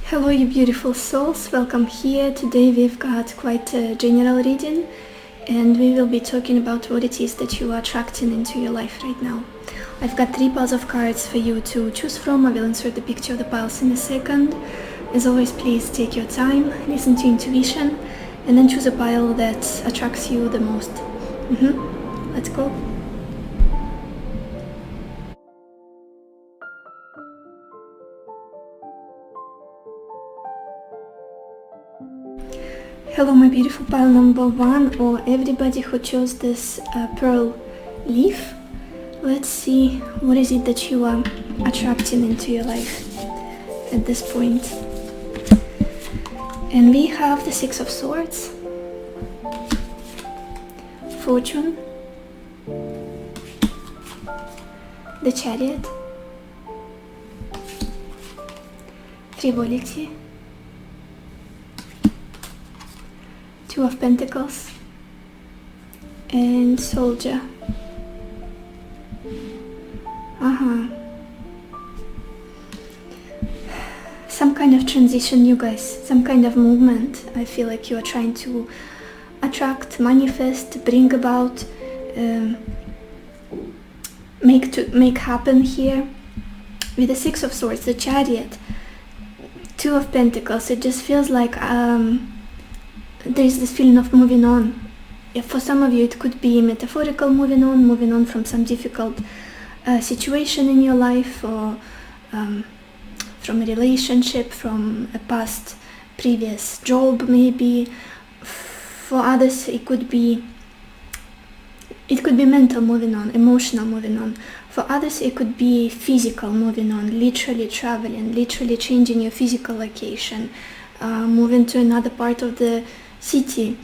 Hello you beautiful souls, welcome here. Today we've got quite a general reading and we will be talking about what it is that you are attracting into your life right now. I've got 3 piles of cards for you to choose from. I will insert the picture of the piles in a second. As always, please take your time, listen to intuition and then choose a pile that attracts you the most. Let's go. Hello my beautiful pile number 1, or everybody who chose this pearl leaf. Let's see what is it that you are attracting into your life at this point. And we have the 6 of Swords, Fortune, the Chariot, Frivolity, 2 of Pentacles, and Soldier. Some kind of transition, you guys, some kind of movement. I feel like you are trying to attract, manifest, bring about, make happen here. With the 6 of Swords, the Chariot, 2 of Pentacles, it just feels like there's this feeling of moving on. If for some of you it could be metaphorical moving on from some difficult situation in your life, or from a relationship, from a past previous job maybe. For others it could be mental moving on, emotional moving on. For others it could be physical moving on, literally traveling, literally changing your physical location, moving to another part of the city,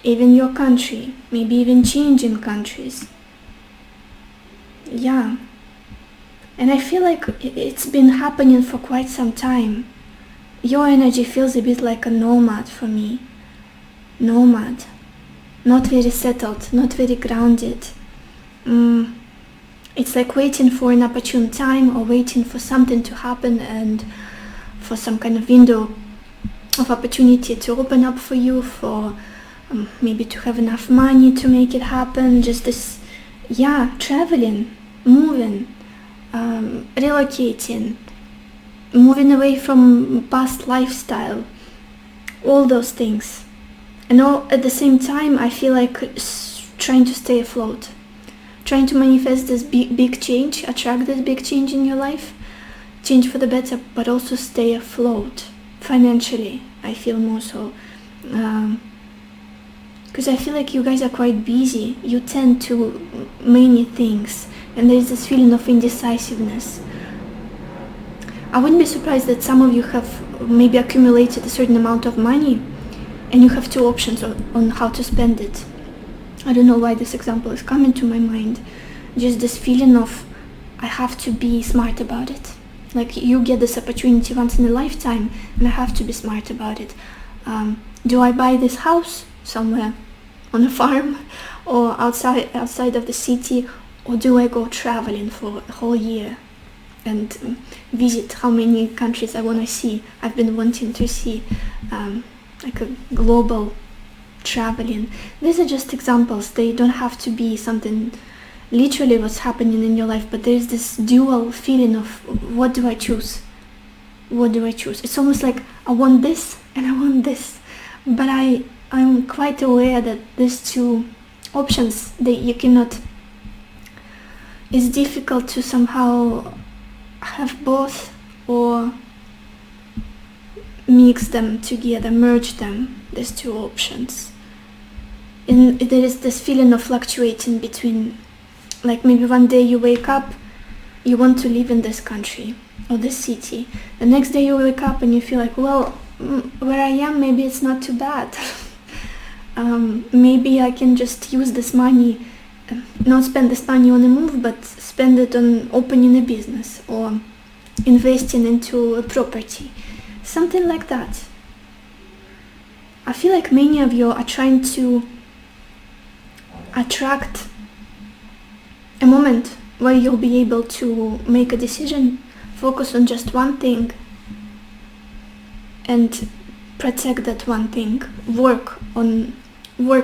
even your country, maybe even changing countries. Yeah. And I feel like it's been happening for quite some time. Your energy feels a bit like a nomad for me. Nomad. Not very settled, not very grounded. It's like waiting for an opportune time, or waiting for something to happen and for some kind of window of opportunity to open up for you, for maybe to have enough money to make it happen. Just this, traveling, moving, relocating, moving away from past lifestyle, all those things. And all at the same time I feel like trying to stay afloat, trying to manifest this big change, attract this big change in your life, change for the better, but also stay afloat financially. I feel more so, because I feel like you guys are quite busy. You tend to many things, and there is this feeling of indecisiveness. I wouldn't be surprised that some of you have maybe accumulated a certain amount of money and you have 2 options on how to spend it. I don't know why this example is coming to my mind. Just this feeling of I have to be smart about it. Like, you get this opportunity once in a lifetime and I have to be smart about it. Do I buy this house somewhere on a farm or outside of the city, or do I go traveling for a whole year and visit how many countries I want to see? I've been wanting to see like a global traveling. These are just examples. They don't have to be something literally what's happening in your life, but there's this dual feeling of what do I choose? What do I choose? It's almost like I want this and I want this, but I'm quite aware that these 2 options, you cannot, it's difficult to somehow have both or mix them together, merge them, these 2 options. And there is this feeling of fluctuating between, like, maybe one day you wake up, you want to live in this country or this city. The next day you wake up and you feel like, well, where I am, maybe it's not too bad. Maybe I can just use this money, not spend this money on a move, but spend it on opening a business or investing into a property. Something like that. I feel like many of you are trying to attract a moment where you'll be able to make a decision, focus on just one thing, and protect that one thing. Work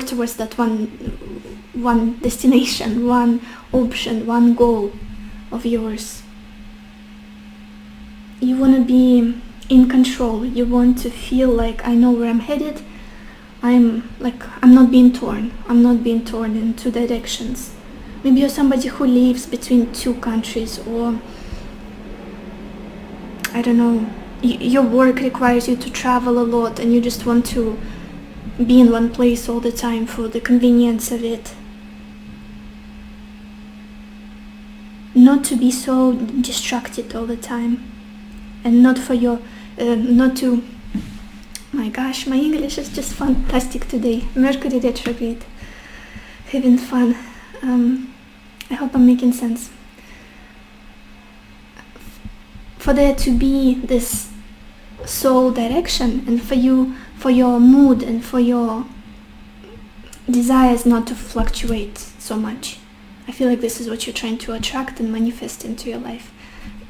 towards that one destination, one option, one goal of yours. You want to be in control. You want to feel like, I know where I'm headed. I'm not being torn. I'm not being torn in two directions. Maybe you're somebody who lives between two countries, or I don't know, your work requires you to travel a lot and you just want to be in one place all the time for the convenience of it. Not to be so distracted all the time, and not for your, not to, my gosh, my English is just fantastic today. Mercury retrograde, having fun. I hope I'm making sense. For there to be this soul direction, and for your mood and for your desires not to fluctuate so much. I feel like this is what you're trying to attract and manifest into your life.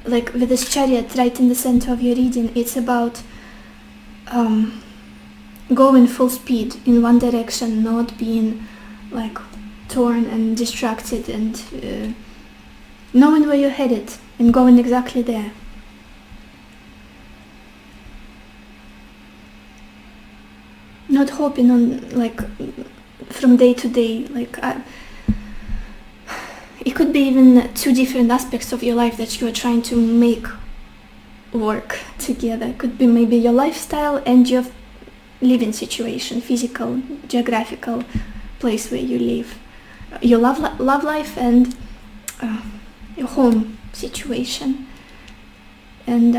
Like with this chariot right in the center of your reading, it's about going full speed in one direction, not being like torn and distracted, and knowing where you're headed and going exactly there. Not hoping on like from day to day, like it could be even two different aspects of your life that you are trying to make work together. It could be maybe your lifestyle and your living situation, physical, geographical place where you live, your love life and your home situation, and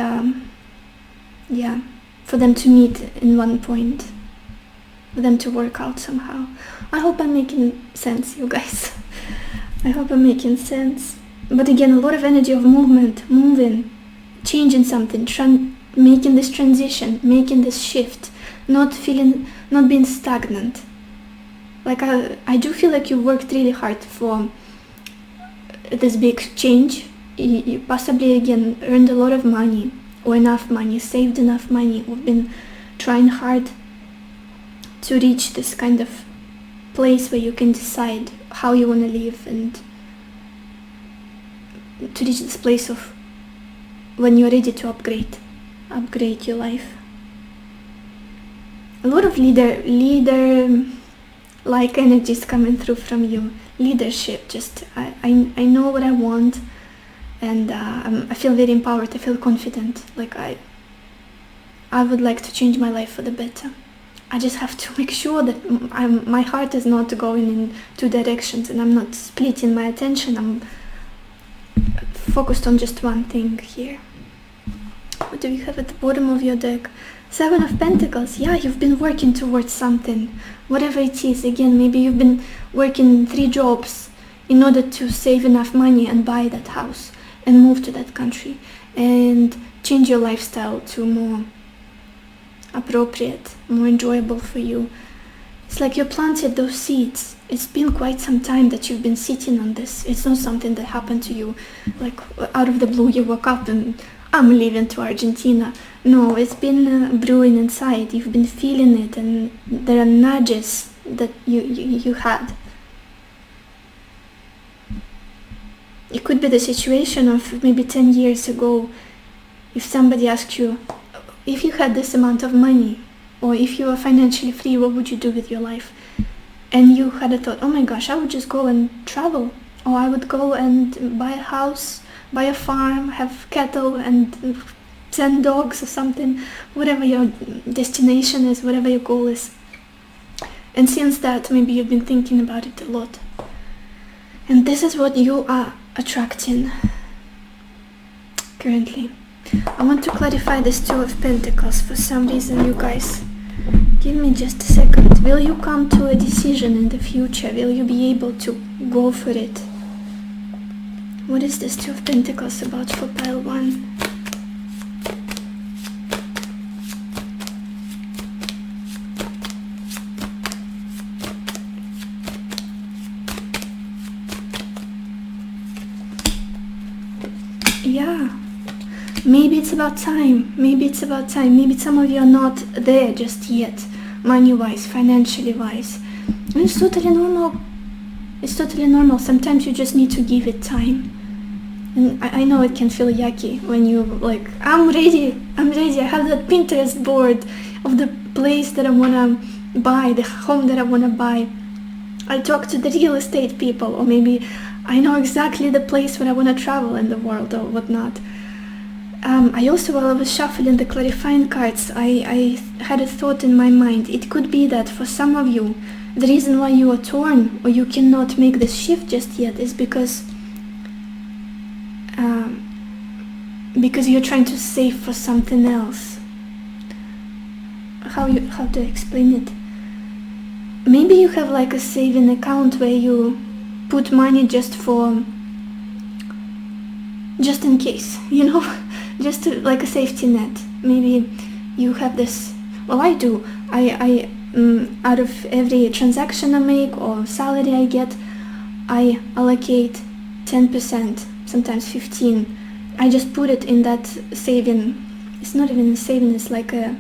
yeah, for them to meet in one point, for them to work out somehow. I hope I'm making sense, you guys. I hope I'm making sense. But again, a lot of energy of movement, moving, changing something, making this transition, making this shift, not being stagnant. Like I do feel like you worked really hard for this big change. You possibly again earned a lot of money, or enough money, saved enough money, or been trying hard to reach this kind of place where you can decide how you want to live, and to reach this place of when you're ready to upgrade your life. A lot of leader like energies coming through from you. Leadership, just I know what I want, and I feel very empowered. I feel confident. Like I would like to change my life for the better. I just have to make sure that my heart is not going in two directions, and I'm not splitting my attention. I'm focused on just one thing here. What do we have at the bottom of your deck? Seven of Pentacles. Yeah, you've been working towards something, whatever it is. Again, maybe you've been working 3 jobs in order to save enough money and buy that house and move to that country and change your lifestyle to more appropriate, more enjoyable for you. It's like you planted those seeds. It's been quite some time that you've been sitting on this. It's not something that happened to you like out of the blue. You woke up and I'm leaving to Argentina. No, it's been brewing inside. You've been feeling it, and there are nudges that you had. It could be the situation of maybe 10 years ago. If somebody asked you, if you had this amount of money, or if you were financially free, what would you do with your life? And you had a thought, oh my gosh, I would just go and travel, or I would go and buy a house, buy a farm, have cattle and 10 dogs or something, whatever your destination is, whatever your goal is. And since that, maybe you've been thinking about it a lot. And this is what you are attracting currently. I want to clarify this Two of Pentacles for some reason, you guys. Give me just a second. Will you come to a decision in the future? Will you be able to go for it? What is this Two of Pentacles about for pile 1? Maybe it's about time. Maybe some of you are not there just yet, money-wise, financially-wise. And it's totally normal. Sometimes you just need to give it time. And I know it can feel yucky when you like, I'm ready, I have that Pinterest board of the place that I wanna buy, the home that I wanna buy. I talk to the real estate people, or maybe I know exactly the place where I wanna travel in the world or whatnot. I also, while I was shuffling the clarifying cards, I had a thought in my mind. It could be that for some of you, the reason why you are torn or you cannot make this shift just yet is because you're trying to save for something else. How to explain it? Maybe you have like a saving account where you put money just in case, just to, like a safety net. Maybe you have this. Well, I do. I out of every transaction I make or salary I get, I allocate 10%, sometimes 15%. I just put it in that saving. It's not even a saving, it's like a,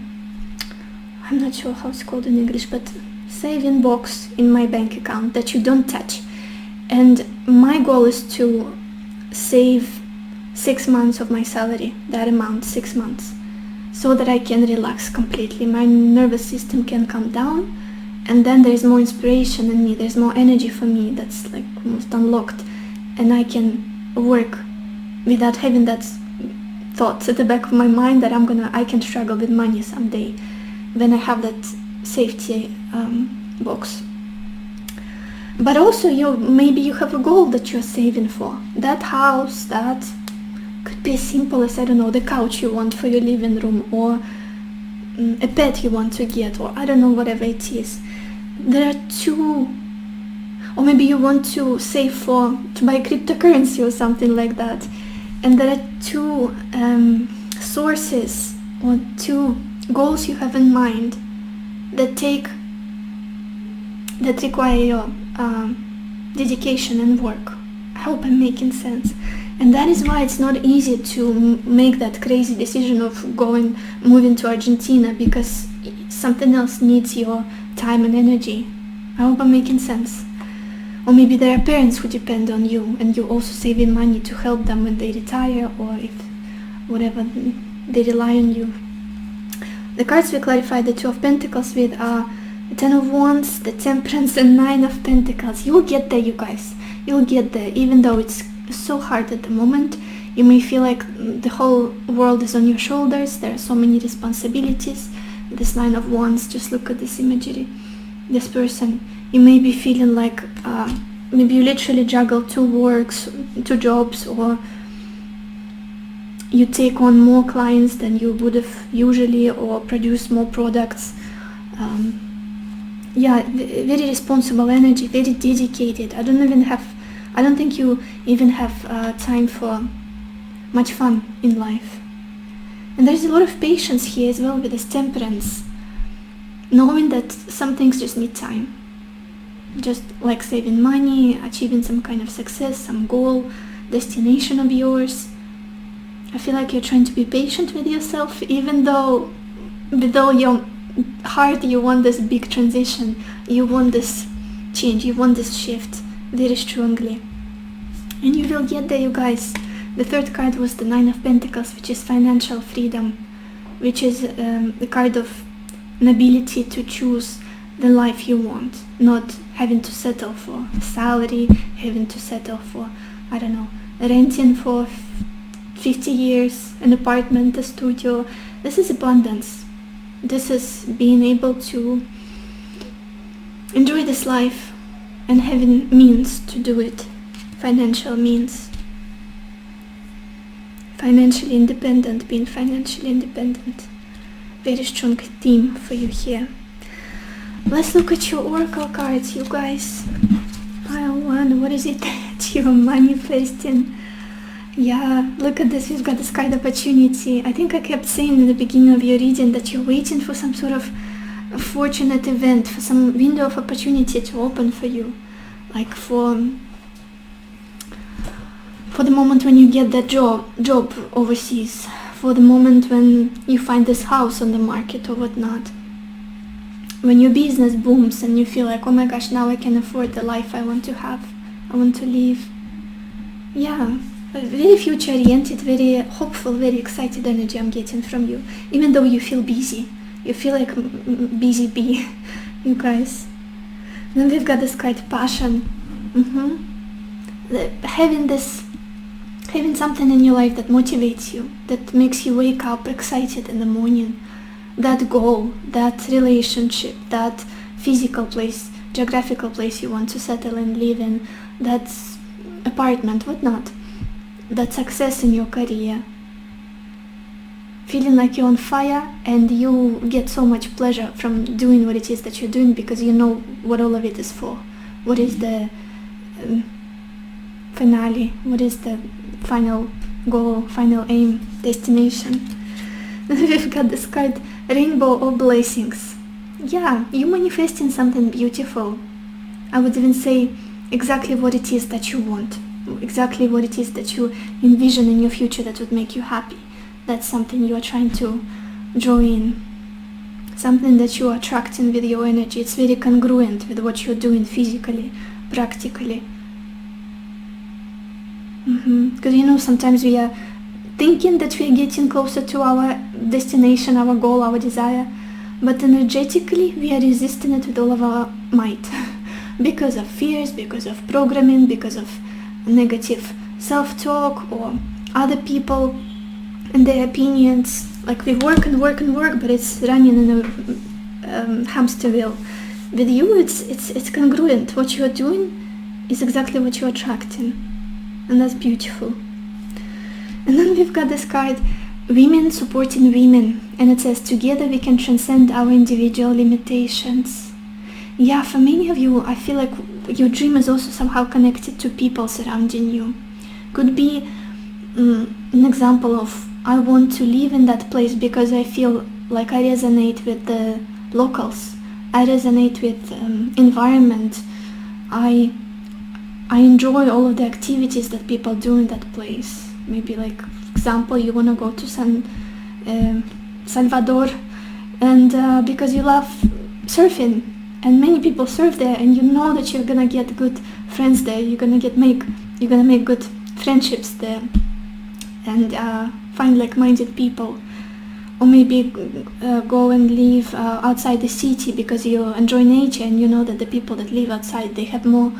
I'm not sure how it's called in English, but saving box in my bank account that you don't touch. And my goal is to save 6 months of my salary, that amount, 6 months, so that I can relax completely. My nervous system can calm down, and then there's more inspiration in me, there's more energy for me that's like almost unlocked, and I can work without having that thoughts at the back of my mind that I can struggle with money someday when I have that safety box. But also maybe you have a goal that you're saving for. That house, that could be as simple as, I don't know, the couch you want for your living room, or a pet you want to get, or I don't know, whatever it is. There are two, or maybe you want to save to buy cryptocurrency or something like that. And there are two sources or two goals you have in mind that require your dedication and work. I hope I'm making sense. And that is why it's not easy to make that crazy decision of moving to Argentina, because something else needs your time and energy. I hope I'm making sense. Or maybe there are parents who depend on you, and you're also saving money to help them when they retire, or if whatever, they rely on you. The cards we clarified the Two of Pentacles with are the Ten of Wands, the Temperance, and Nine of Pentacles. You'll get there, you guys. You'll get there, even though it's so hard at the moment. You may feel like the whole world is on your shoulders. There are so many responsibilities. This Nine of Wands, just look at this imagery. This person, you may be feeling like maybe you literally juggle 2 jobs, or you take on more clients than you would have usually, or produce more products. Very responsible energy, very dedicated. I don't think you even have time for much fun in life. And there's a lot of patience here as well with this Temperance, knowing that some things just need time. Just like saving money, achieving some kind of success, some goal, destination of yours. I feel like you're trying to be patient with yourself, even though with all your heart you want this big transition, you want this change, you want this shift very strongly. And you will get there, you guys. The third card was the Nine of Pentacles, which is financial freedom, which is the card of an ability to choose the life you want, not having to settle for a salary, having to settle for, I don't know, renting for 50 years, an apartment, a studio. This is abundance. This is being able to enjoy this life and having means to do it, financial means. Financially independent, being financially independent. Very strong theme for you here. Let's look at your oracle cards, you guys. Pile 1, what is it that you're manifesting? Yeah, look at this, you've got this card opportunity. I think I kept saying in the beginning of your reading that you're waiting for some sort of a fortunate event, for some window of opportunity to open for you. Like for the moment when you get that job overseas, for the moment when you find this house on the market or whatnot. When your business booms and you feel like, oh my gosh, now I can afford the life I want to have, I want to live. Yeah, very future oriented, very hopeful, very excited energy I'm getting from you. Even though you feel busy. You feel like busy bee, you guys. Then we've got this quite passion. Having something in your life that motivates you, that makes you wake up excited in the morning. That goal, that relationship, that physical place, geographical place you want to settle and live in, that apartment, whatnot. That success in your career. Feeling like you're on fire and you get so much pleasure from doing what it is that you're doing because you know what all of it is for. What is the finale? What is the final goal, final aim, destination? We've got this card, rainbow of blessings. Yeah, you're manifesting something beautiful. I would even say exactly what it is that you want. Exactly what it is that you envision in your future that would make you happy. That's something you are trying to draw in. Something that you are attracting with your energy. It's very congruent with what you're doing physically, practically. Because you know, sometimes we are thinking that we are getting closer to our destination, our goal, our desire, but energetically we are resisting it with all of our might. Because of fears, because of programming, because of negative self-talk or other people and their opinions. Like we work and work and work, but it's running in a hamster wheel. With you, it's congruent. What you are doing is exactly what you are attracting, and that's beautiful. And then we've got this card, women supporting women, and it says, together we can transcend our individual limitations. Yeah, for many of you, I feel like your dream is also somehow connected to people surrounding you. Could be an example of, I want to live in that place because I feel like I resonate with the locals. I resonate with environment. I enjoy all of the activities that people do in that place. Maybe like, for example, you want to go to Salvador and because you love surfing and many people surf there and you know that you're gonna get good friends there, you're gonna make good friendships there and find like-minded people. Or maybe go and live outside the city because you enjoy nature and you know that the people that live outside, they have more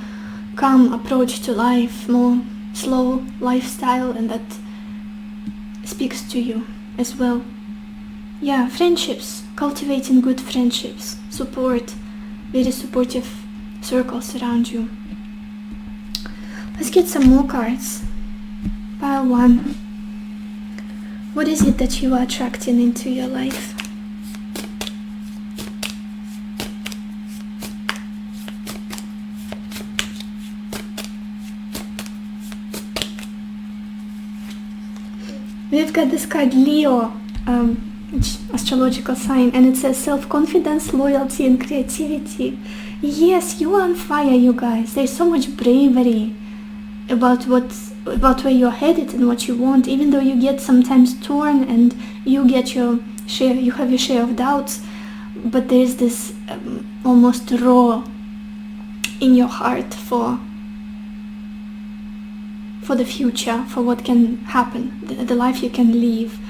calm approach to life, more slow lifestyle, and that speaks to you as well. Yeah, friendships, cultivating good friendships, support, very supportive circles around you. Let's get some more cards. Pile 1. What is it that you are attracting into your life? We've got this card Leo, which astrological sign, and it says self-confidence, loyalty and creativity. Yes, you are on fire, you guys. There's so much bravery about where you're headed and what you want, even though you get sometimes torn and you get your share, you have your share of doubts, but there's this almost raw in your heart for the future, for what can happen, the life you can live,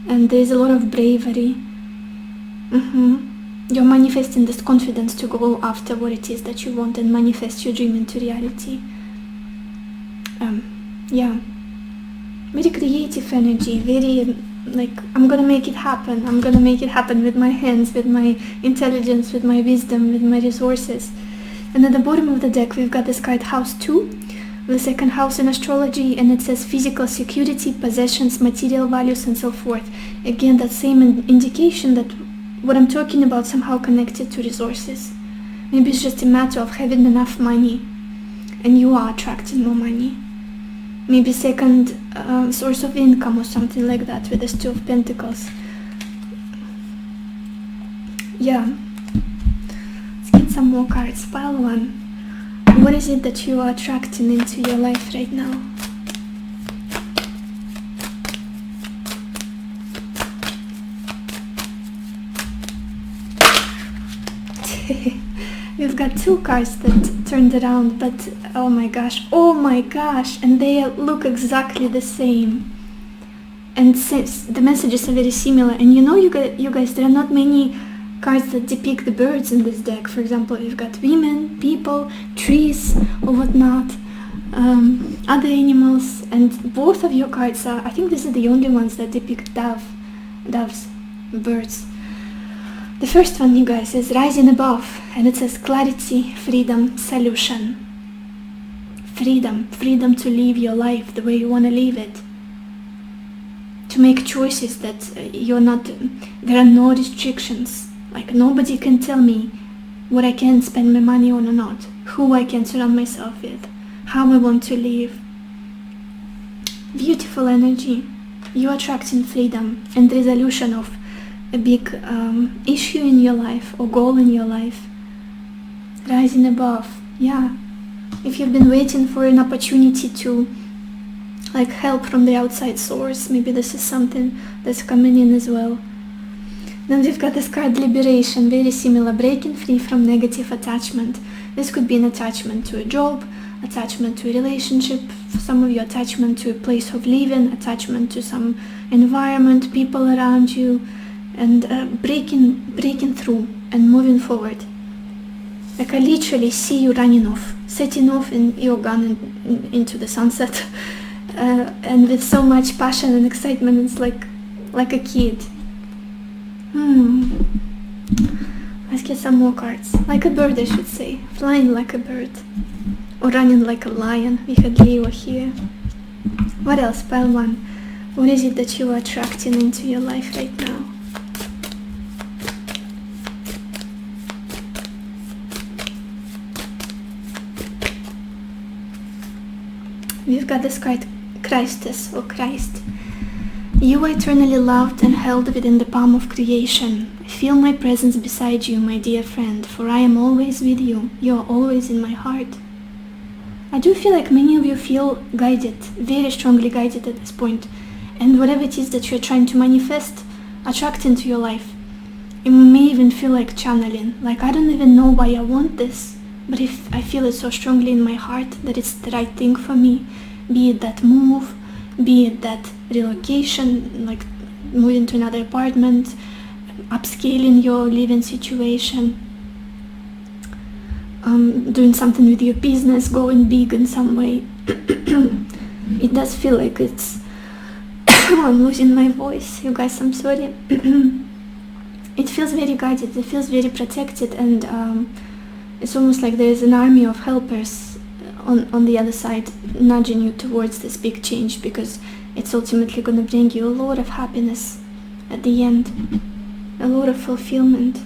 and there's a lot of bravery. You're manifesting this confidence to go after what it is that you want and manifest your dream into reality. Yeah, very creative energy, very like, I'm gonna make it happen, I'm gonna make it happen with my hands, with my intelligence, with my wisdom, with my resources. And at the bottom of the deck we've got this card House 2, the second house in astrology, and it says physical security, possessions, material values and so forth. Again, that same indication that what I'm talking about somehow connected to resources. Maybe it's just a matter of having enough money and you are attracting more money. Maybe second source of income or something like that with the Two of Pentacles. Yeah. Let's get some more cards. Pile 1. What is it that you are attracting into your life right now? We've got two cards that turned around, but oh my gosh, and they look exactly the same. And since the messages are very similar, and you know, you guys, there are not many cards that depict the birds in this deck. For example, we've got women, people, trees, or whatnot, other animals, and both of your cards are, I think these are the only ones that depict doves, birds. The first one, you guys, is rising above, and it says clarity, freedom, solution. Freedom to live your life the way you want to live it. To make choices that there are no restrictions. Like nobody can tell me what I can spend my money on or not, who I can surround myself with, how I want to live. Beautiful energy. You are attracting freedom and resolution of a big issue in your life or goal in your life. Rising above. Yeah. If you've been waiting for an opportunity to like help from the outside source, maybe this is something that's coming in as well. Then we've got this card liberation, very similar, breaking free from negative attachment. This could be an attachment to a job, attachment to a relationship, for some of you attachment to a place of living, attachment to some environment, people around you, and breaking through and moving forward. Like I literally see you running off, setting off in your gun into the sunset, and with so much passion and excitement. It's like a kid. Let's get some more cards. Like a bird, I should say. Flying like a bird. Or running like a lion. We had Leo here. What else? Pile one. What is it that you are attracting into your life right now? We've got this card, Christus or Christ. You are eternally loved and held within the palm of creation. Feel my presence beside you, my dear friend, for I am always with you. You are always in my heart. I do feel like many of you feel guided, very strongly guided at this point. And whatever it is that you're trying to manifest, attract into your life. You may even feel like channeling, like I don't even know why I want this, but if I feel it so strongly in my heart that it's the right thing for me, be it that move, be it that relocation, like moving to another apartment, upscaling your living situation, doing something with your business, going big in some way. It does feel like it's I'm losing my voice, you guys, I'm sorry. It feels very guided, it feels very protected, and it's almost like there's an army of helpers on the other side nudging you towards this big change, because it's ultimately going to bring you a lot of happiness at the end, a lot of fulfillment.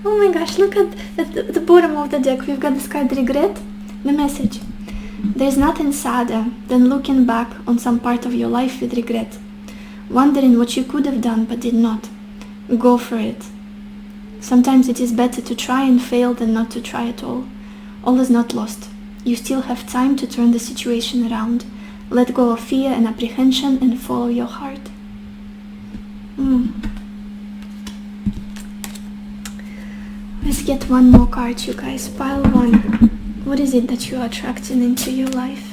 Oh my gosh, look at the bottom of the deck. We've got this card, regret. The message: there's nothing sadder than looking back on some part of your life with regret, wondering what you could have done but did not. Go for it. Sometimes it is better to try and fail than not to try at all. All is not lost. You still have time to turn the situation around. Let go of fear and apprehension and follow your heart. Let's get one more card, you guys. Pile one. What is it that you are attracting into your life?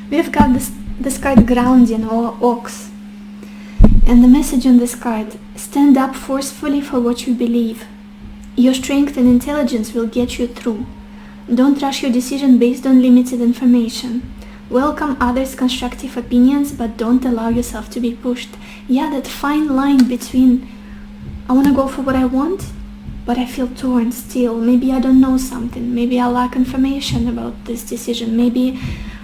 We've got this card, grounding or ox. And the message on this card: stand up forcefully for what you believe. Your strength and intelligence will get you through. Don't rush your decision based on limited information. Welcome others' constructive opinions, but don't allow yourself to be pushed. Yeah, that fine line between I want to go for what I want, but I feel torn still. Maybe I don't know something. Maybe I lack information about this decision. Maybe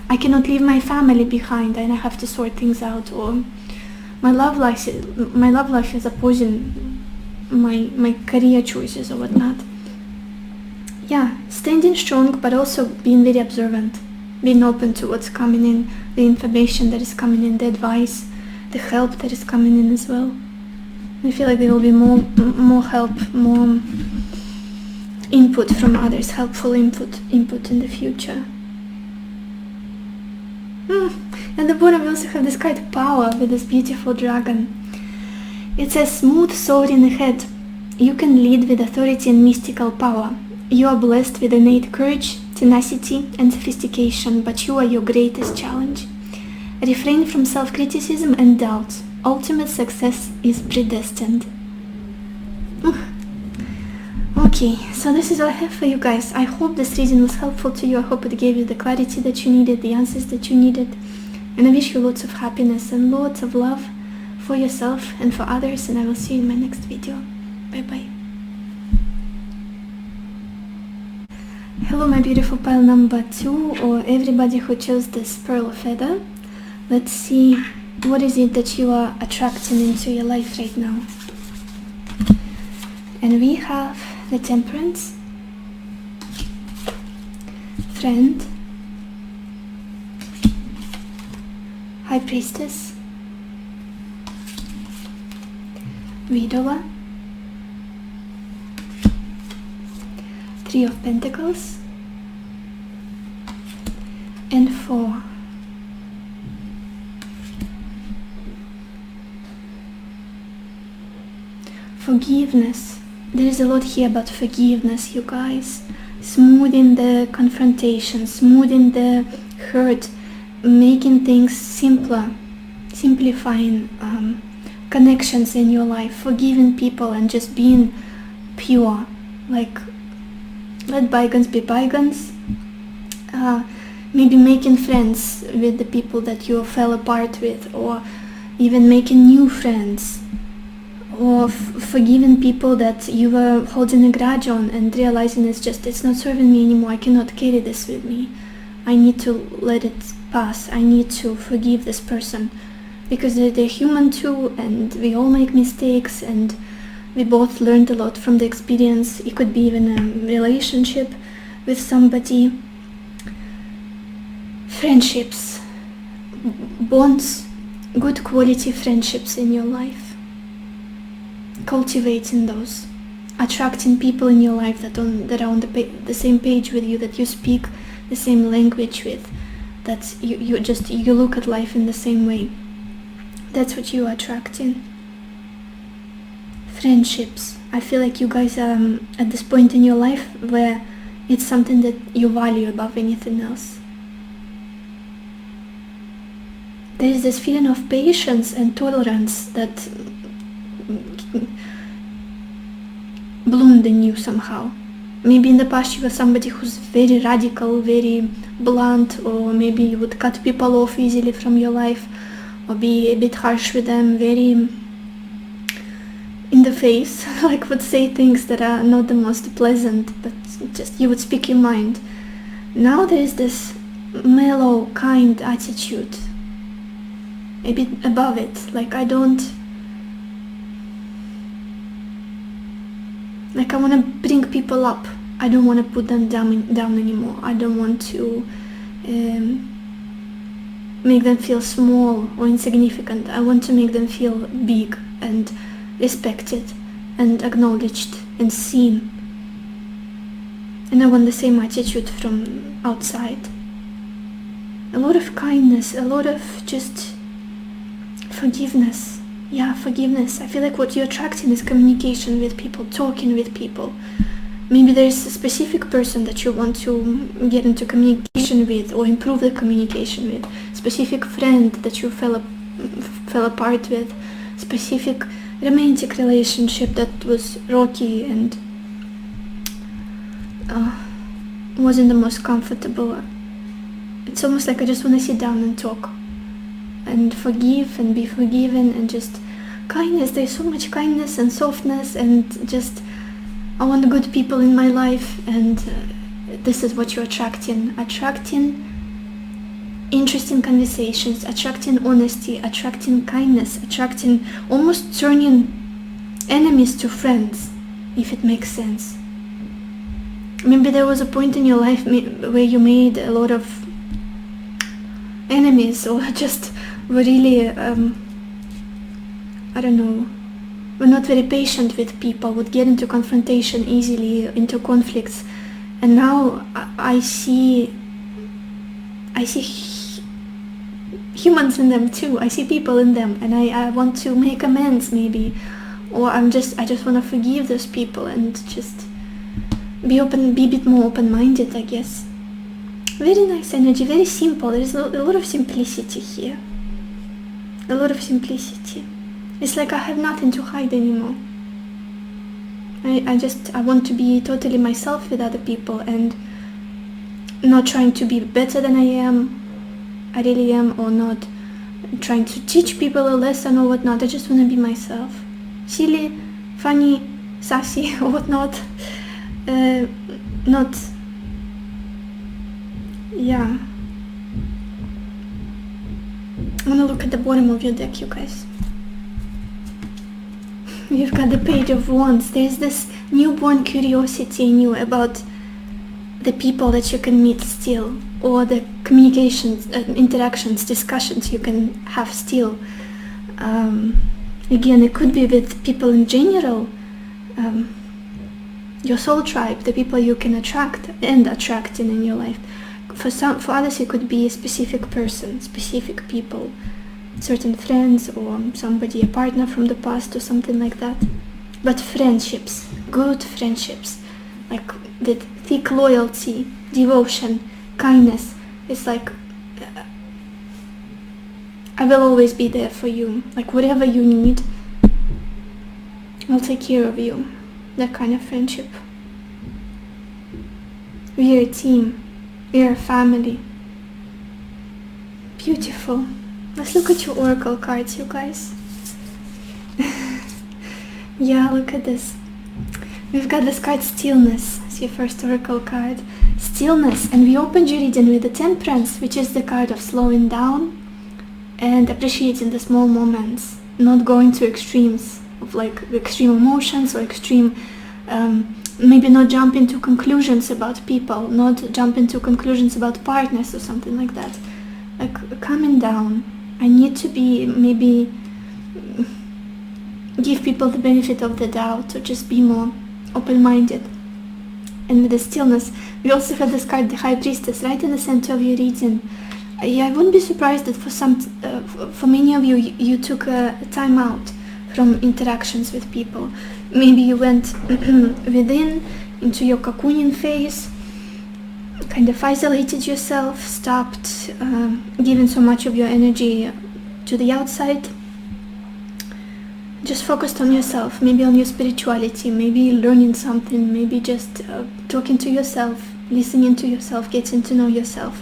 I cannot leave my family behind and I have to sort things out. Or my love life is opposing my career choices or whatnot. Yeah, standing strong, but also being very observant, being open to what's coming in, the information that is coming in, the advice, the help that is coming in as well. I feel like there will be more help, more input from others, helpful input in the future. At the bottom we also have this card power with this beautiful dragon. It says, smooth soaring ahead. You can lead with authority and mystical power. You are blessed with innate courage, tenacity and sophistication, but you are your greatest challenge. Refrain from self-criticism and doubt. Ultimate success is predestined. Okay, so this is all I have for you guys. I hope this reading was helpful to you. I hope it gave you the clarity that you needed, the answers that you needed. And I wish you lots of happiness and lots of love for yourself and for others. And I will see you in my next video. Bye bye. Hello my beautiful pile number 2, or everybody who chose this pearl feather. Let's see what is it that you are attracting into your life right now. And we have the Temperance, Friend, High Priestess, Widower, Three of Pentacles, and 4. Forgiveness. There is a lot here about forgiveness, you guys. Smoothing the confrontation, smoothing the hurt, making things simpler, simplifying connections in your life, forgiving people and just being pure. Like, let bygones be bygones. Maybe making friends with the people that you fell apart with, or even making new friends. Or forgiving people that you were holding a grudge on and realizing it's not serving me anymore. I cannot carry this with me. I need to let it pass. I need to forgive this person, because they're human too, and we all make mistakes, and we both learned a lot from the experience. It could be even a relationship with somebody. Friendships, bonds, good quality friendships in your life. Cultivating those, attracting people in your life that are on the same page with you, that you speak the same language with, that you look at life in the same way. That's what you are attracting. Friendships. I feel like you guys are at this point in your life where it's something that you value above anything else. There is this feeling of patience and tolerance that bloomed in you somehow. Maybe in the past you were somebody who's very radical, very blunt, or maybe you would cut people off easily from your life, or be a bit harsh with them, very in the face, like would say things that are not the most pleasant, but just you would speak your mind. Now there is this mellow, kind attitude, a bit above it. Like I want to bring people up. I don't want to put them down anymore. I don't want to make them feel small or insignificant. I want to make them feel big and respected and acknowledged and seen. And I want the same attitude from outside. A lot of kindness, a lot of just forgiveness. Yeah, forgiveness. I feel like what you're attracting is communication with people, talking with people. Maybe there's a specific person that you want to get into communication with or improve the communication with. Specific friend that you fell apart with. Specific romantic relationship that was rocky and wasn't the most comfortable. It's almost like I just want to sit down and talk and forgive and be forgiven, and just kindness. There's so much kindness and softness, and just I want good people in my life, and this is what you're attracting. Attracting interesting conversations, attracting honesty, attracting kindness, attracting, almost turning enemies to friends, if it makes sense. Maybe there was a point in your life where you made a lot of enemies, or just were really, I don't know, were not very patient with people, would get into confrontation easily, into conflicts. And now I see humans in them too. I see people in them, and I want to make amends maybe, or I just want to forgive those people and just be a bit more open-minded, I guess. Very nice energy, very simple. There is a lot of simplicity here. A lot of simplicity. It's like I have nothing to hide anymore. I want to be totally myself with other people and not trying to be better than I really am, or not trying to teach people a lesson or whatnot. I just want to be myself. Silly, funny, sassy or whatnot. Yeah. I want to look at the bottom of your deck, you guys. You've got the Page of Wands. There's this newborn curiosity in you about the people that you can meet still, or the communications, interactions, discussions you can have still. Again, it could be with people in general, your soul tribe, the people you can attract and attracting in your life. For others, it could be a specific person, specific people, certain friends, or somebody, a partner from the past, or something like that. But friendships, good friendships, like with thick loyalty, devotion, kindness. It's like I will always be there for you. Like whatever you need, I'll take care of you. That kind of friendship. We are a team. We are a family. Beautiful. Let's look at your oracle cards, you guys. Yeah, look at this. We've got this card Stillness. It's your first oracle card. Stillness. And we opened your reading with the Temperance, which is the card of slowing down and appreciating the small moments. Not going to extremes of like extreme emotions or extreme... maybe not jump into conclusions about people, not jump into conclusions about partners or something like that. Like calming down. I need to be, maybe give people the benefit of the doubt, or just be more open-minded. And with the Stillness, we also have this card, the High Priestess, right in the center of your reading. Yeah, I wouldn't be surprised that for many of you, you took a time out from interactions with people. Maybe you went within, into your cocooning phase, kind of isolated yourself, stopped giving so much of your energy to the outside. Just focused on yourself, maybe on your spirituality, maybe learning something, maybe just talking to yourself, listening to yourself, getting to know yourself.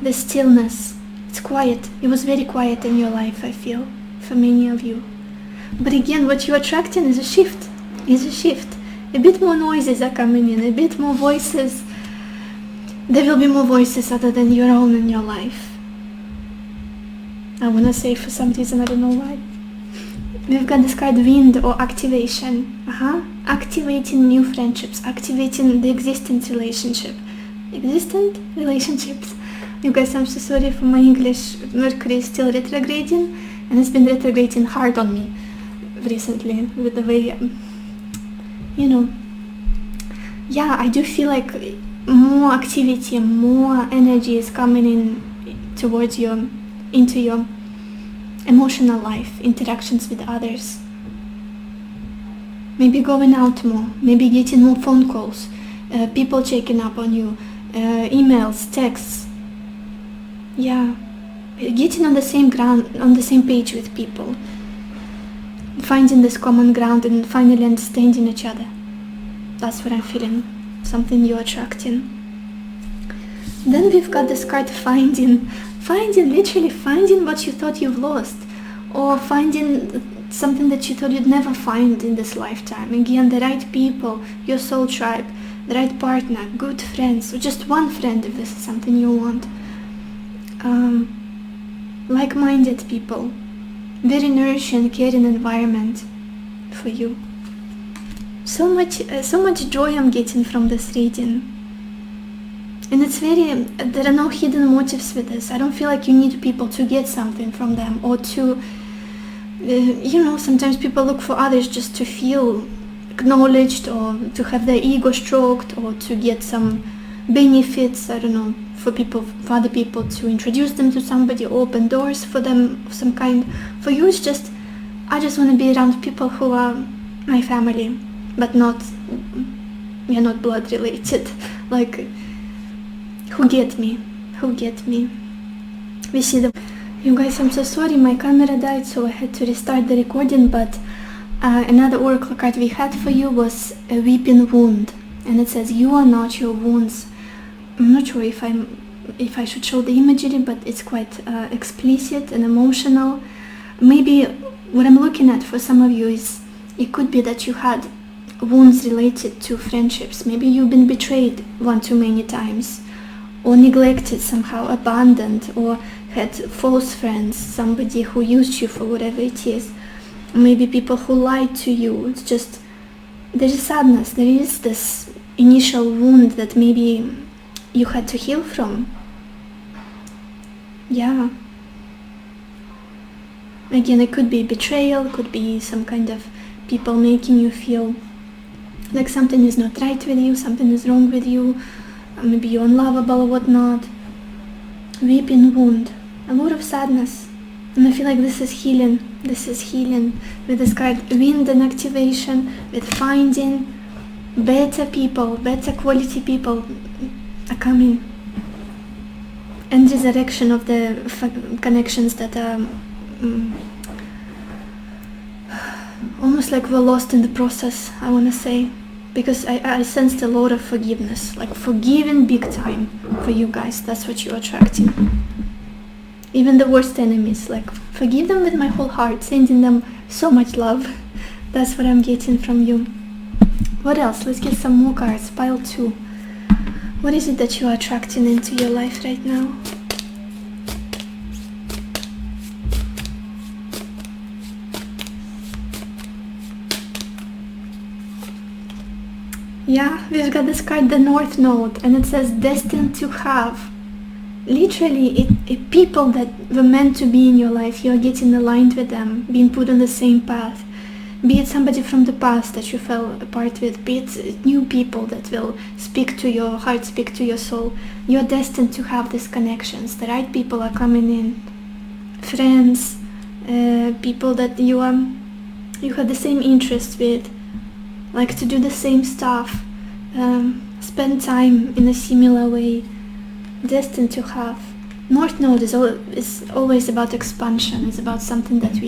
The stillness, it's quiet. It was very quiet in your life, I feel, for many of you. But again, what you're attracting is a shift. A bit more noises are coming in, a bit more voices. There will be more voices other than your own in your life. I want to say for some reason, I don't know why. We've got this card Wind, or activation. Activating new friendships, activating the existent relationship. Existent relationships. You guys, I'm so sorry for my English. Mercury is still retrograding, and it's been retrograding hard on me recently with the way, yeah, I do feel like more activity, more energy is coming in towards into your emotional life, interactions with others. Maybe going out more, maybe getting more phone calls, people checking up on you, emails, texts. Yeah, getting on the same ground, on the same page with people, finding this common ground and finally understanding each other. That's what I'm feeling, something you're attracting. Then we've got this card finding, literally finding what you thought you've lost, or finding something that you thought you'd never find in this lifetime. Again, the right people, your soul tribe, the right partner, good friends, or just one friend if this is something you want. Like-minded people, very nourishing, caring environment for you. So much joy I'm getting from this reading. And it's there are no hidden motives with this. I don't feel like you need people to get something from them, or to, sometimes people look for others just to feel acknowledged, or to have their ego stroked, or to get some benefits, I don't know, for other people to introduce them to somebody, open doors for them of some kind. For you, it's just, I just want to be around people who are my family, but we are not blood related, like, who get me. We see them. You guys, I'm so sorry, my camera died, so I had to restart the recording, but another oracle card we had for you was a weeping wound, and it says, you are not your wounds. I'm not sure if I should show the imagery, but it's quite explicit and emotional. Maybe what I'm looking at for some of you is, it could be that you had wounds related to friendships. Maybe you've been betrayed one too many times, or neglected somehow, abandoned, or had false friends, somebody who used you for whatever it is. Maybe people who lied to you. It's just, there is sadness, there is this initial wound that maybe you had to heal from. Yeah. Again, it could be betrayal, could be some kind of people making you feel like something is not right with you, something is wrong with you, maybe you're unlovable or whatnot. Weeping wound, a lot of sadness. And I feel like this is healing with this card, wind and activation, with finding better people, better quality people are coming, and resurrection of the connections that are almost like we're lost in the process, I want to say, because I sensed a lot of forgiveness, like forgiving big time for you guys. That's what you're attracting. Even the worst enemies, like forgive them with my whole heart, sending them so much love. That's what I'm getting from you. What else? Let's get some more cards. Pile 2. What is it that you are attracting into your life right now? Yeah, we've got this card, the North Node, and it says destined to have. Literally, people that were meant to be in your life, you're getting aligned with them, being put on the same path. Be it somebody from the past that you fell apart with, be it new people that will speak to your heart, speak to your soul. You're destined to have these connections. The right people are coming in. Friends, people that you have the same interests with, like to do the same stuff, spend time in a similar way. Destined to have. North Node is always about expansion. It's about something that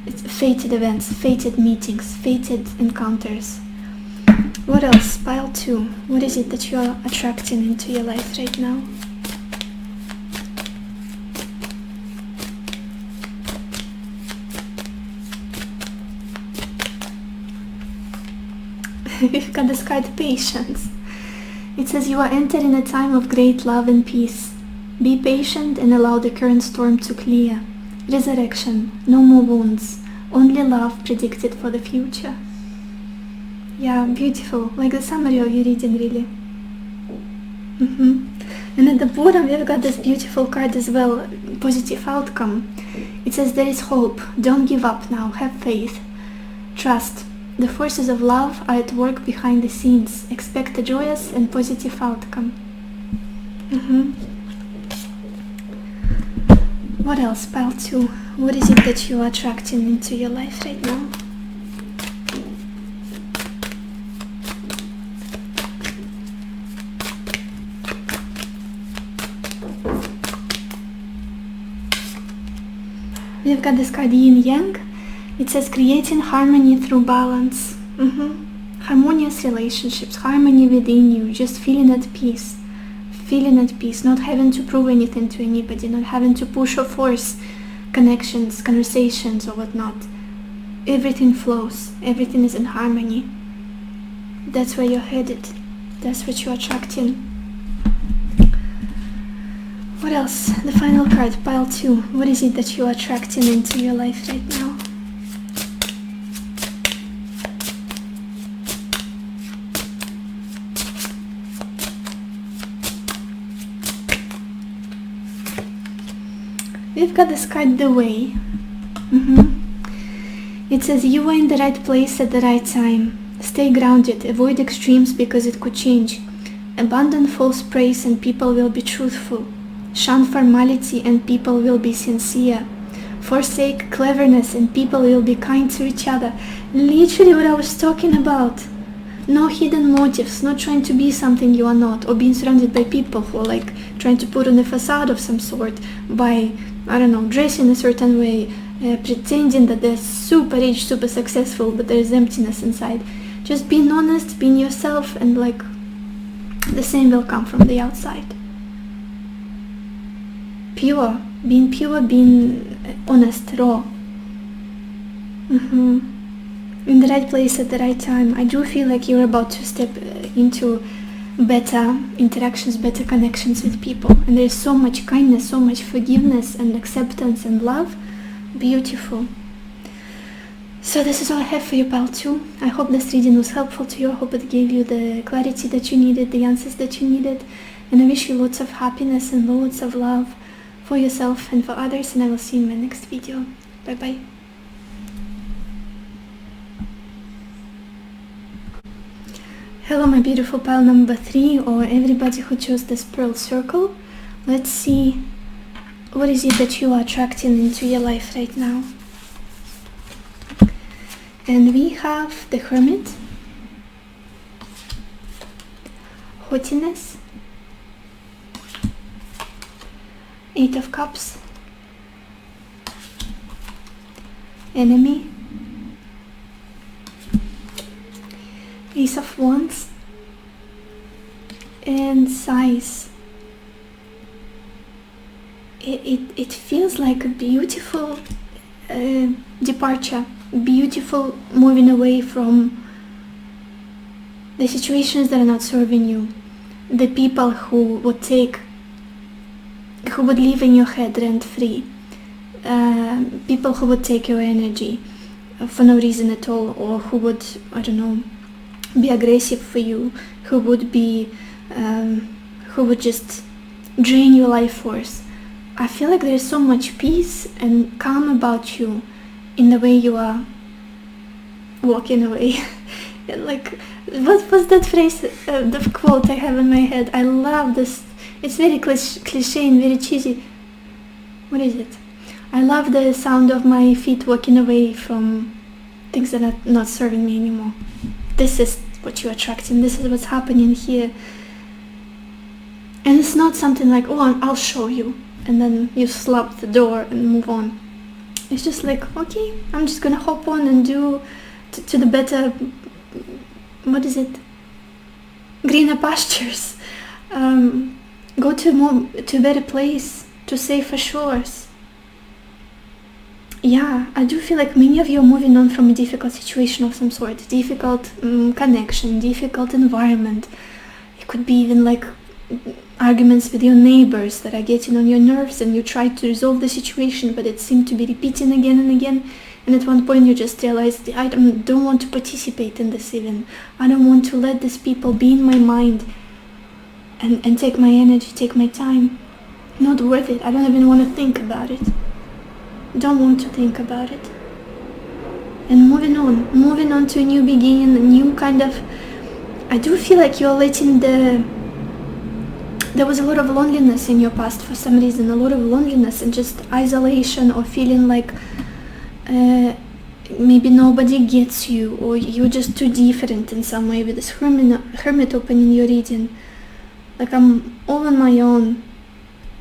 it's fated events, fated meetings, fated encounters. What else? Pile 2. What is it that you're attracting into your life right now? We've got this card, patience. It says you are entering a time of great love and peace. Be patient and allow the current storm to clear. Resurrection, no more wounds, only love predicted for the future. Yeah, beautiful, like the summary of your reading, really. And at the bottom we've got this beautiful card as well, positive outcome. It says there is hope, don't give up now, have faith, trust. The forces of love are at work behind the scenes. Expect a joyous and positive outcome. What else? Pile 2. What is it that you are attracting into your life right now? We've got this card, Yin Yang. It says creating harmony through balance. Harmonious relationships, harmony within you, just feeling at peace, not having to prove anything to anybody, not having to push or force connections, conversations or whatnot. Everything flows, everything is in harmony. That's where you're headed. That's what you're attracting. What else? The final card, pile 2. What is it that you're attracting into your life right now? We've got this card, the way. It says you are in the right place at the right time. Stay grounded, avoid extremes because it could change. Abandon false praise and people will be truthful. Shun formality and people will be sincere. Forsake cleverness and people will be kind to each other. Literally what I was talking about. No hidden motives, not trying to be something you are not, or being surrounded by people who are like trying to put on a facade of some sort by, I don't know, dressing a certain way, pretending that they're super rich, super successful, but there's emptiness inside. Just being honest, being yourself, and like the same will come from the outside. Pure, being honest, raw. In the right place at the right time. I do feel like you're about to step into better interactions, better connections with people. And there's so much kindness, so much forgiveness and acceptance and love. Beautiful. So this is all I have for you, pal, too. I hope this reading was helpful to you. I hope it gave you the clarity that you needed, the answers that you needed. And I wish you lots of happiness and lots of love for yourself and for others. And I will see you in my next video. Bye-bye. Hello, my beautiful pile number 3, or everybody who chose this pearl circle. Let's see what is it that you are attracting into your life right now. And we have the Hermit, haughtiness, 8 of Cups, Enemy, Ace of Wands, and Sighs. It feels like a beautiful departure, beautiful moving away from the situations that are not serving you, the people who would live in your head rent-free, people who would take your energy for no reason at all, or who would, I don't know, be aggressive for you, who would just drain your life force. I feel like there's so much peace and calm about you in the way you are walking away. Like, what was that phrase, the quote I have in my head? I love this. It's very cliche and very cheesy. What is it? I love the sound of my feet walking away from things that are not serving me anymore. This is what you're attracting. This is what's happening here. And it's not something like, oh, I'll show you, and then you slap the door and move on. It's just like, okay, I'm just gonna hop on and do to the better, what is it? Greener pastures. Go to a better place, to safer shores. Yeah, I do feel like many of you are moving on from a difficult situation of some sort, difficult connection, difficult environment. It could be even like arguments with your neighbors that are getting on your nerves, and you try to resolve the situation, but it seemed to be repeating again and again. And at one point you just realized, I don't want to participate in this even. I don't want to let these people be in my mind and take my energy, take my time. Not worth it. I don't even want to think about it. Don't want to think about it. And moving on to a new beginning, a new kind of, I do feel like you're letting there was a lot of loneliness in your past for some reason, a lot of loneliness and just isolation, or feeling like maybe nobody gets you, or you're just too different in some way, with this hermit opening your reading. Like, I'm all on my own,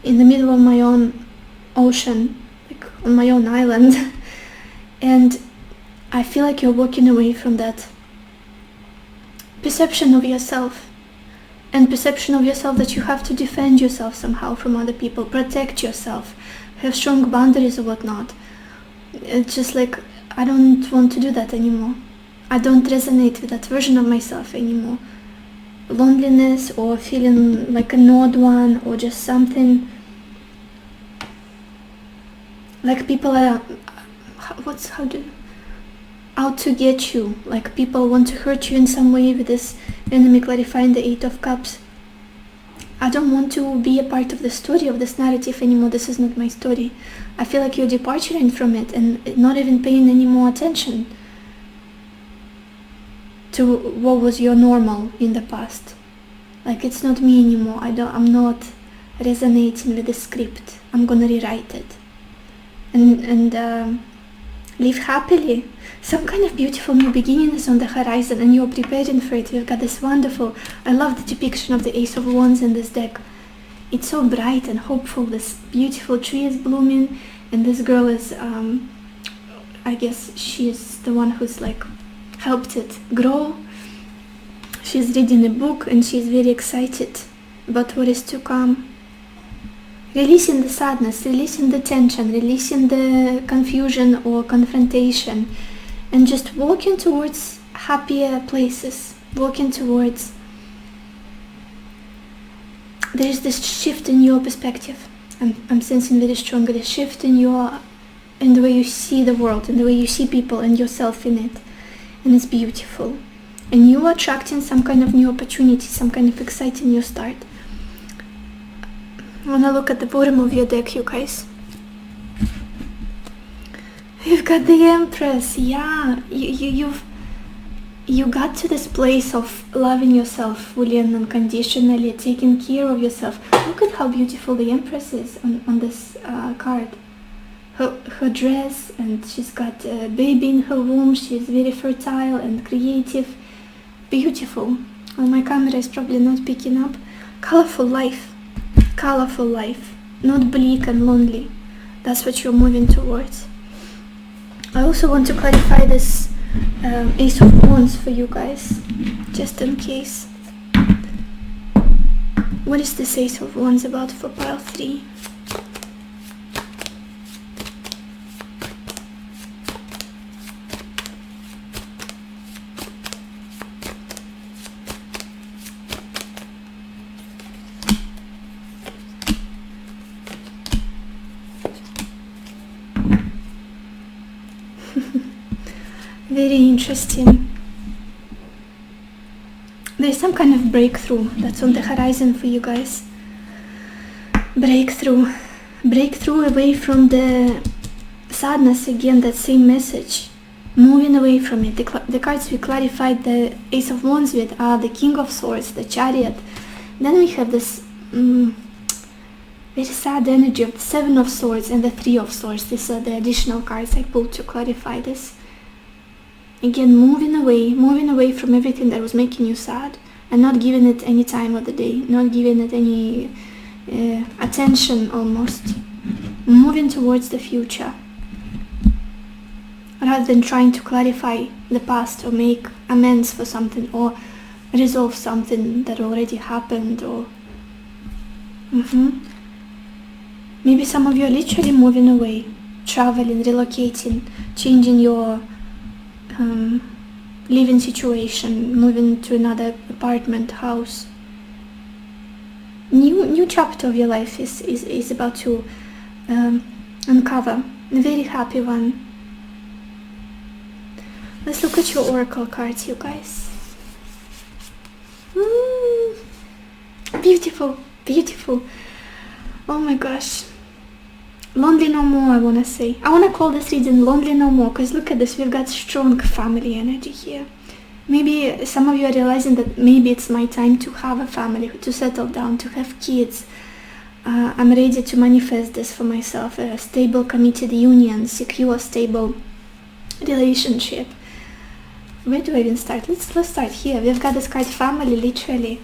in the middle of my own ocean, like on my own island. And I feel like you're walking away from that perception of yourself, and perception of yourself that you have to defend yourself somehow from other people, protect yourself, have strong boundaries or whatnot. It's just like, I don't want to do that anymore. I don't resonate with that version of myself anymore. Loneliness, or feeling like an odd one, or just something like people are out to get you, like people want to hurt you in some way, with this enemy clarifying the 8 of Cups. I don't want to be a part of the story, of this narrative anymore. This is not my story. I feel like you're departing from it and not even paying any more attention to what was your normal in the past. Like it's not me anymore. I'm not resonating with the script. I'm gonna rewrite it and live happily. Some kind of beautiful new beginning is on the horizon, and you're preparing for it. We've got this wonderful, I love the depiction of the Ace of Wands in this deck. It's so bright and hopeful. This beautiful tree is blooming, and this girl is, I guess she's the one who's like helped it grow. She's reading a book and she's very excited about what is to come. Releasing the sadness, releasing the tension, releasing the confusion or confrontation, and just walking towards happier places, walking towards, there is this shift in your perspective. I'm sensing very strongly a shift in the way you see the world, in the way you see people and yourself in it, and it's beautiful. And you are attracting some kind of new opportunity, some kind of exciting new start. I want to look at the bottom of your deck, you guys. You've got the Empress. Yeah, you got to this place of loving yourself fully and unconditionally, taking care of yourself. Look at how beautiful the Empress is on this card. Her dress, and she's got a baby in her womb. She's very fertile and creative. Beautiful. Well, my camera is probably not picking up. Colorful life. Colorful life. Not bleak and lonely. That's what you're moving towards. I also want to clarify this Ace of Wands for you guys, just in case. What is this Ace of Wands about for pile 3? Very interesting. There's some kind of breakthrough that's on the horizon for you guys. Breakthrough. Breakthrough away from the sadness, again, that same message. Moving away from it. The cards we clarified the Ace of Wands with are the King of Swords, the Chariot. Then we have this very sad energy of the Seven of Swords and the Three of Swords. These are the additional cards I pulled to clarify this. Again, moving away from everything that was making you sad, and not giving it any time of the day, not giving it any attention almost. Moving towards the future, rather than trying to clarify the past or make amends for something or resolve something that already happened. Or maybe some of you are literally moving away, traveling, relocating, changing your living situation, moving to another apartment, house. New chapter of your life is about to uncover. A very happy one. Let's look at your oracle cards, you guys. Beautiful, beautiful. Oh my gosh. Lonely no more, I want to say. I want to call this reading Lonely no more, because look at this, we've got strong family energy here. Maybe some of you are realizing that maybe it's my time to have a family, to settle down, to have kids. I'm ready to manifest this for myself, a stable, committed union, secure, stable relationship. Where do I even start? Let's start here. We've got this card family, literally.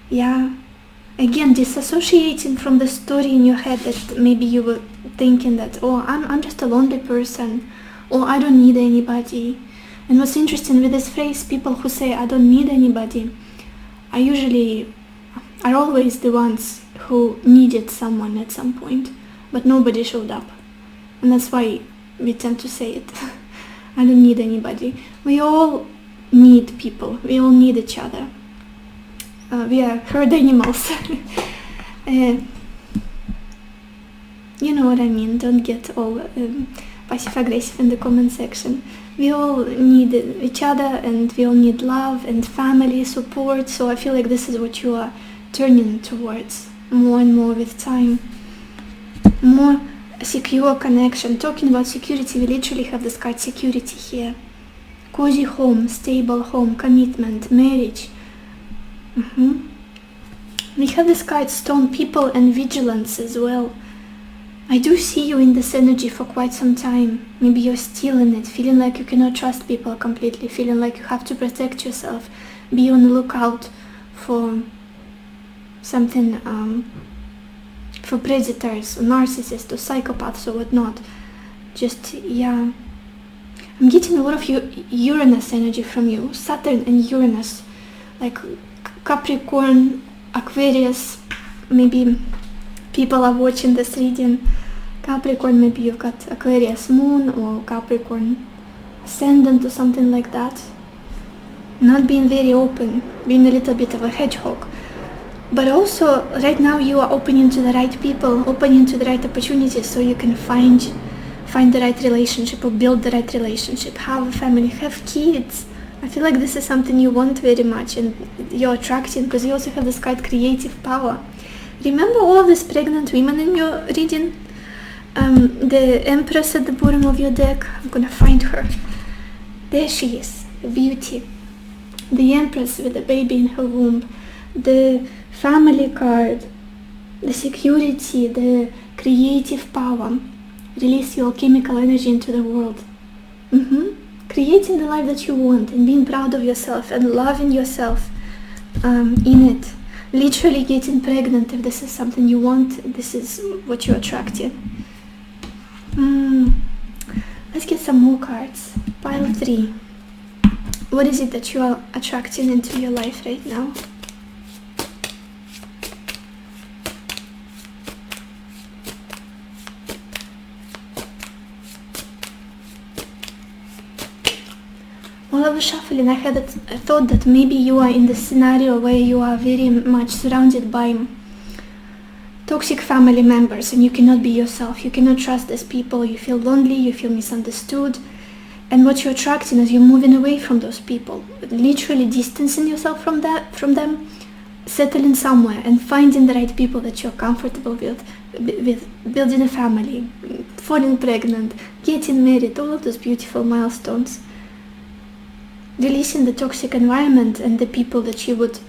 Yeah. Again, disassociating from the story in your head that maybe you were thinking that, oh, I'm just a lonely person, or I don't need anybody. And what's interesting with this phrase, people who say I don't need anybody are always the ones who needed someone at some point, but nobody showed up. And that's why we tend to say it. I don't need anybody. We all need people. We all need each other. We are herd animals. You know what I mean. Don't get all passive-aggressive in the comment section. We all need each other, and we all need love and family support. So I feel like this is what you are turning towards more and more with time. More secure connection. Talking about security, we literally have this card security here. Cozy home, stable home, commitment, marriage. We have this card Stone, People and Vigilance as well. I do see you in this energy for quite some time. Maybe you're still in it, feeling like you cannot trust people completely, feeling like you have to protect yourself, be on the lookout for something, for predators, or narcissists, or psychopaths, or whatnot. Just, yeah. I'm getting a lot of Uranus energy from you, Saturn and Uranus, like Capricorn, Aquarius. Maybe people are watching this reading. Capricorn, maybe you've got Aquarius moon or Capricorn ascendant or something like that. Not being very open, being a little bit of a hedgehog. But also, right now you are opening to the right people, opening to the right opportunities, so you can find the right relationship or build the right relationship, have a family, have kids. I feel like this is something you want very much and you're attracting, because you also have this card Creative Power. Remember all of these pregnant women in your reading? The Empress at the bottom of your deck. I'm gonna find her. There she is, beauty. The Empress with the baby in her womb. The Family card. The security, the creative power. Release your alchemical energy into the world. Creating the life that you want and being proud of yourself and loving yourself in it. Literally getting pregnant if this is something you want. This is what you're attracting. Let's get some more cards. Pile 3. What is it that you are attracting into your life right now? While I was shuffling, I thought that maybe you are in the scenario where you are very much surrounded by toxic family members and you cannot be yourself, you cannot trust these people, you feel lonely, you feel misunderstood, and what you're attracting is you're moving away from those people, literally distancing yourself from them, settling somewhere and finding the right people that you're comfortable with building a family, falling pregnant, getting married, all of those beautiful milestones. Releasing the toxic environment and the people that you would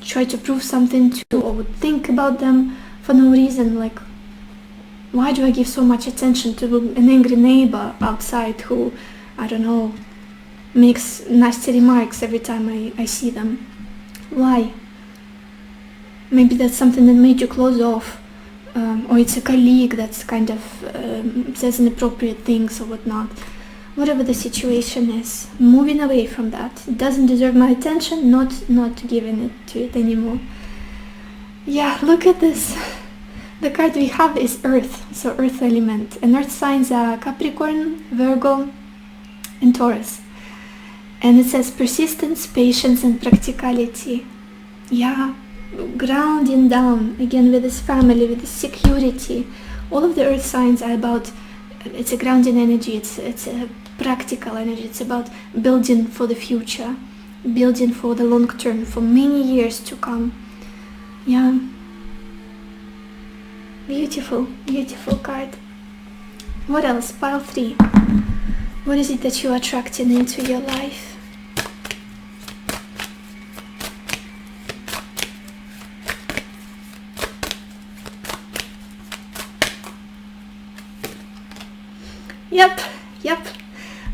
try to prove something to or would think about them for no reason, like, why do I give so much attention to an angry neighbor outside who, I don't know, makes nasty remarks every time I see them? Why? Maybe that's something that made you close off, or it's a colleague that's kind of says inappropriate things or whatnot. Whatever the situation is, moving away from that. It doesn't deserve my attention, not giving it to it anymore. Yeah, look at this. The card we have is Earth, so Earth element. And Earth signs are Capricorn, Virgo, and Taurus. And it says persistence, patience, and practicality. Yeah, grounding down, again with this family, with this security. All of the Earth signs are about, it's a grounding energy, it's a practical energy, it's about building for the future, building for the long term, for many years to come. Yeah. Beautiful, beautiful card. What else? Pile 3. What is it that you're attracting into your life? Yep.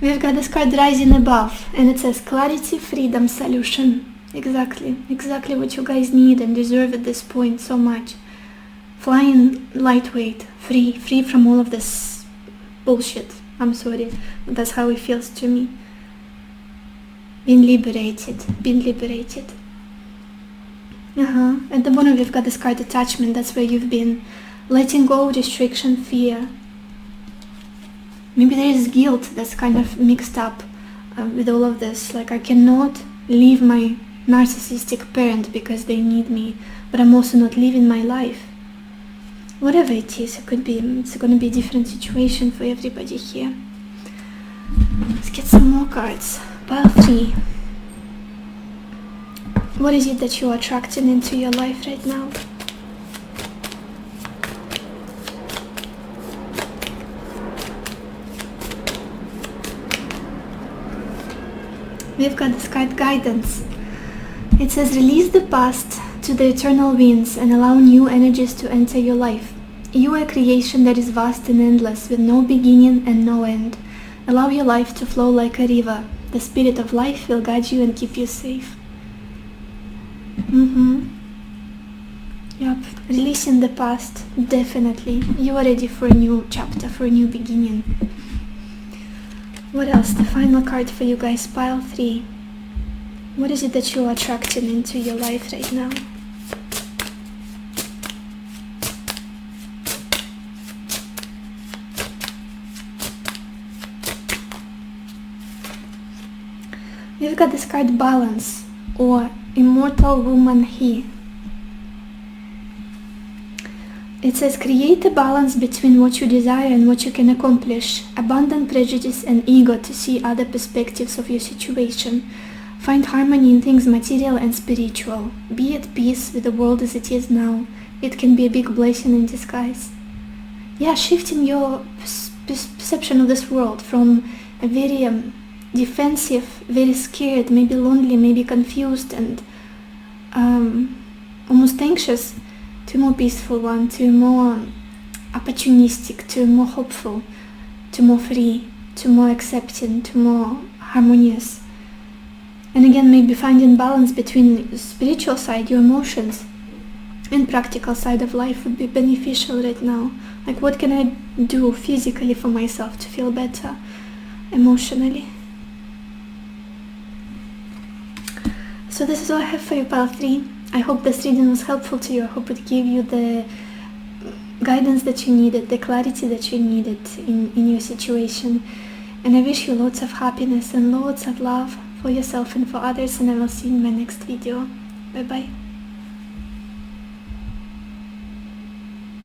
We've got this card Rising Above, and it says Clarity, Freedom, Solution. Exactly what you guys need and deserve at this point so much. Flying lightweight, free from all of this bullshit. I'm sorry, but that's how it feels to me. Being liberated. At the bottom we've got this card Attachment. That's where you've been letting go, restriction, fear. Maybe there is guilt that's kind of mixed up with all of this. Like, I cannot leave my narcissistic parent because they need me, but I'm also not living my life. Whatever it is, it's going to be a different situation for everybody here. Let's get some more cards. Pile 3. What is it that you're attracting into your life right now? We've got this card Guidance. It says release the past, to the eternal winds and allow new energies to enter your life. You are a creation that is vast and endless, with no beginning and no end. Allow your life to flow like a river. The spirit of life will guide you and keep you safe. Yep, releasing the past, definitely. You are ready for a new chapter, for a new beginning. What else? The final card for you guys, pile 3. What is it that you are attracting into your life right now? We've got this card balance, or immortal woman he. It says create a balance between what you desire and what you can accomplish. Abandon prejudice and ego to see other perspectives of your situation. Find harmony in things material and spiritual. Be at peace with the world as it is now. It can be a big blessing in disguise. Yeah, shifting your perception of this world from a very defensive, very scared, maybe lonely, maybe confused and almost anxious, to a more peaceful one, to a more opportunistic, to a more hopeful, to more free, to more accepting, to more harmonious. And again, maybe finding balance between the spiritual side, your emotions, and practical side of life would be beneficial right now. Like, what can I do physically for myself to feel better emotionally? So this is all I have for you, pile 3. I hope this reading was helpful to you. I hope it gave you the guidance that you needed, the clarity that you needed in your situation. And I wish you lots of happiness and lots of love for yourself and for others, and I will see you in my next video. Bye bye.